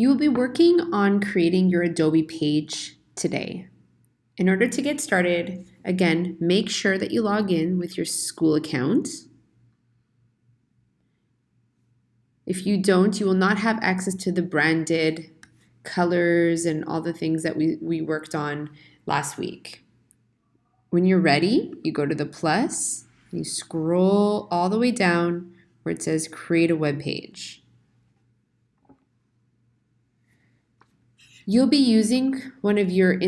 You will be working on creating your Adobe page today. In order to get started, again, make sure that you log in with your school account. If you don't, you will not have access to the branded colors and all the things that we worked on last week. When you're ready, you go to the plus, you scroll all the way down where it says create a web page. You'll be using one of your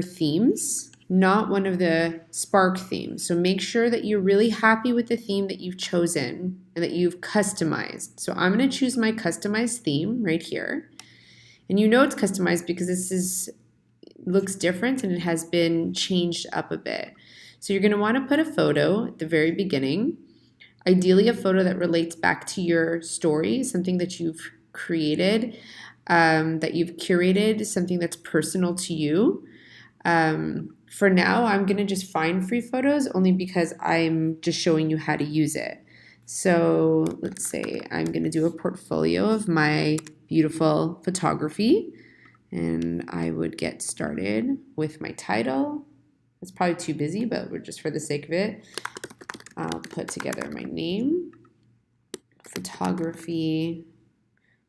themes, not one of the Spark themes. So make sure that you're really happy with the theme that you've chosen and that you've customized. So I'm going to choose my customized theme right here. And you know it's customized because looks different and it has been changed up a bit. So you're going to want to put a photo at the very beginning, ideally a photo that relates back to your story, something that you've created, that you've curated, something that's personal to you. For now, I'm going to just find free photos only because I'm just showing you how to use it. So let's say I'm going to do a portfolio of my beautiful photography, and I would get started with my title. It's probably too busy, but we're just for the sake of it. I'll put together my name, photography.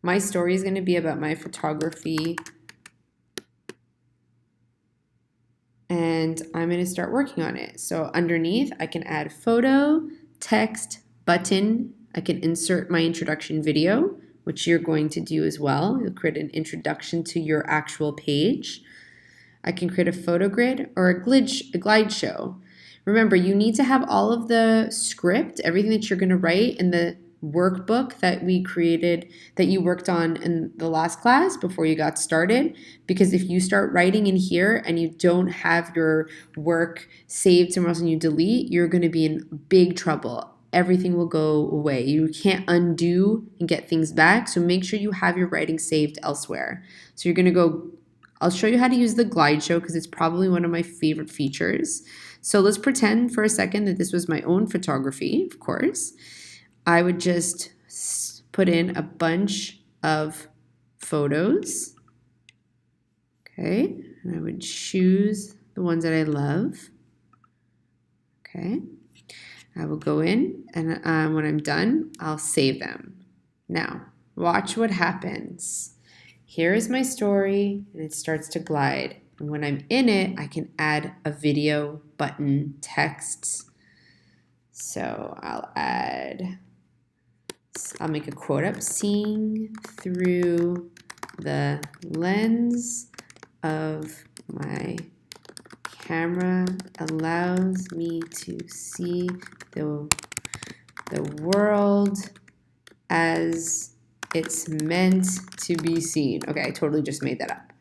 My story is going to be about my photography, and I'm going to start working on it. So underneath, I can add photo, text, button. I can insert my introduction video, which you're going to do as well. You'll create an introduction to your actual page. I can create a photo grid or a glide show. Remember, you need to have all of the script, everything that you're going to write in the workbook that we created, that you worked on in the last class before you got started. Because if you start writing in here and you don't have your work saved somewhere else and you delete, you're going to be in big trouble. Everything will go away. You can't undo and get things back. So make sure you have your writing saved elsewhere. So you're going to go, I'll show you how to use the glide show because it's probably one of my favorite features. So let's pretend for a second that this was my own photography, of course. I would just put in a bunch of photos. Okay, and I would choose the ones that I love. Okay, I will go in and when I'm done, I'll save them. Now, watch what happens. Here is my story and it starts to glide. And when I'm in it, I can add a video, button, text. So I'll make a quote up, seeing through the lens of my camera allows me to see the world as it's meant to be seen. Okay, I totally just made that up.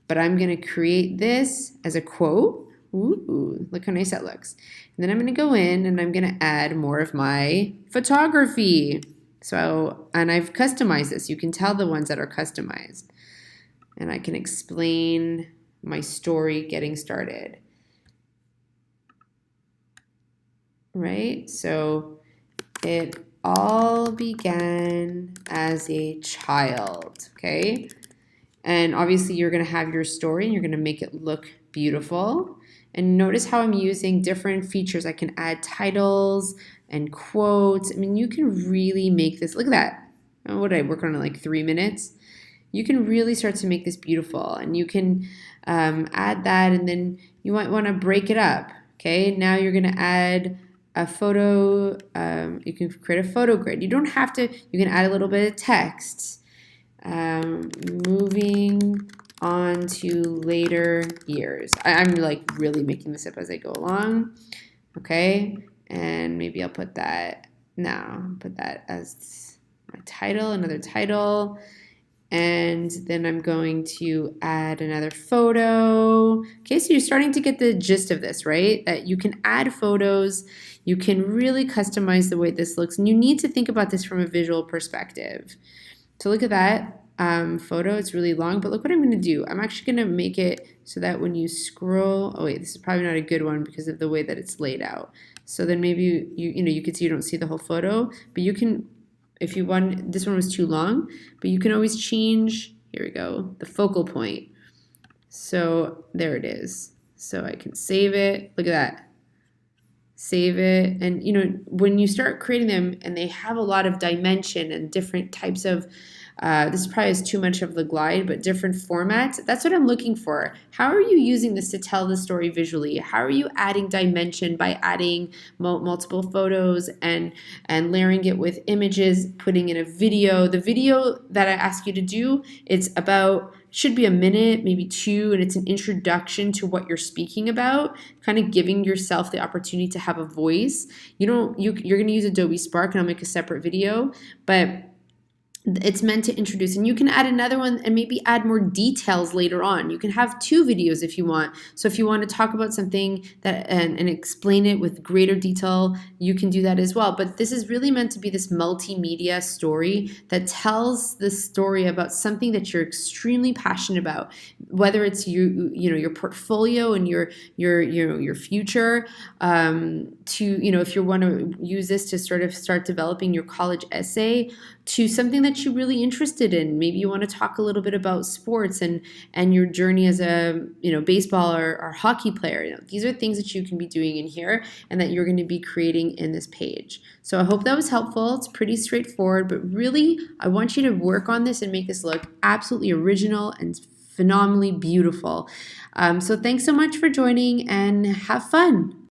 But I'm going to create this as a quote. Ooh, look how nice that looks. And then I'm going to go in and I'm going to add more of my photography. So, and I've customized this. You can tell the ones that are customized. And I can explain my story getting started. Right? So it all began as a child, okay? And obviously you're going to have your story and you're going to make it look beautiful. And notice how I'm using different features. I can add titles and quotes. I mean, you can really make this, look at that. What did I work on in like 3 minutes? You can really start to make this beautiful, and you can add that, and then you might want to break it up. Okay, now you're going to add a photo. You can create a photo grid. You don't have to, you can add a little bit of text. Moving on to later years. I'm like really making this up as I go along. Okay, and maybe I'll put that now. Put that as my title, another title. And then I'm going to add another photo. Okay, so you're starting to get the gist of this, right? That you can add photos, you can really customize the way this looks, and you need to think about this from a visual perspective. So look at that photo, it's really long, but look what I'm gonna do. I'm actually gonna make it so that when you scroll, oh wait, this is probably not a good one because of the way that it's laid out. So then maybe you can see you don't see the whole photo, but you can if you want, this one was too long, but you can always change, here we go, the focal point. So there it is. So I can save it. Look at that. Save it. And you know, when you start creating them and they have a lot of dimension and different types of this probably is too much of the glide, but different formats. That's what I'm looking for. How are you using this to tell the story visually? How are you adding dimension by adding multiple photos and layering it with images, putting in a video? The video that I ask you to do, it's about, should be a minute, maybe two, and it's an introduction to what you're speaking about, kind of giving yourself the opportunity to have a voice. You're going to use Adobe Spark, and I'll make a separate video, but it's meant to introduce, and you can add another one and maybe add more details later on. You can have two videos if you want. So if you want to talk about something that and explain it with greater detail, you can do that as well. But this is really meant to be this multimedia story that tells the story about something that you're extremely passionate about, whether it's your portfolio and your future, if you want to use this to sort of start developing your college essay, to something that you're really interested in. Maybe you want to talk a little bit about sports and your journey as a baseball or hockey player. These are things that you can be doing in here and that you're going to be creating in this page. So I hope that was helpful. It's pretty straightforward, but really I want you to work on this and make this look absolutely original and phenomenally beautiful. So thanks so much for joining, and have fun.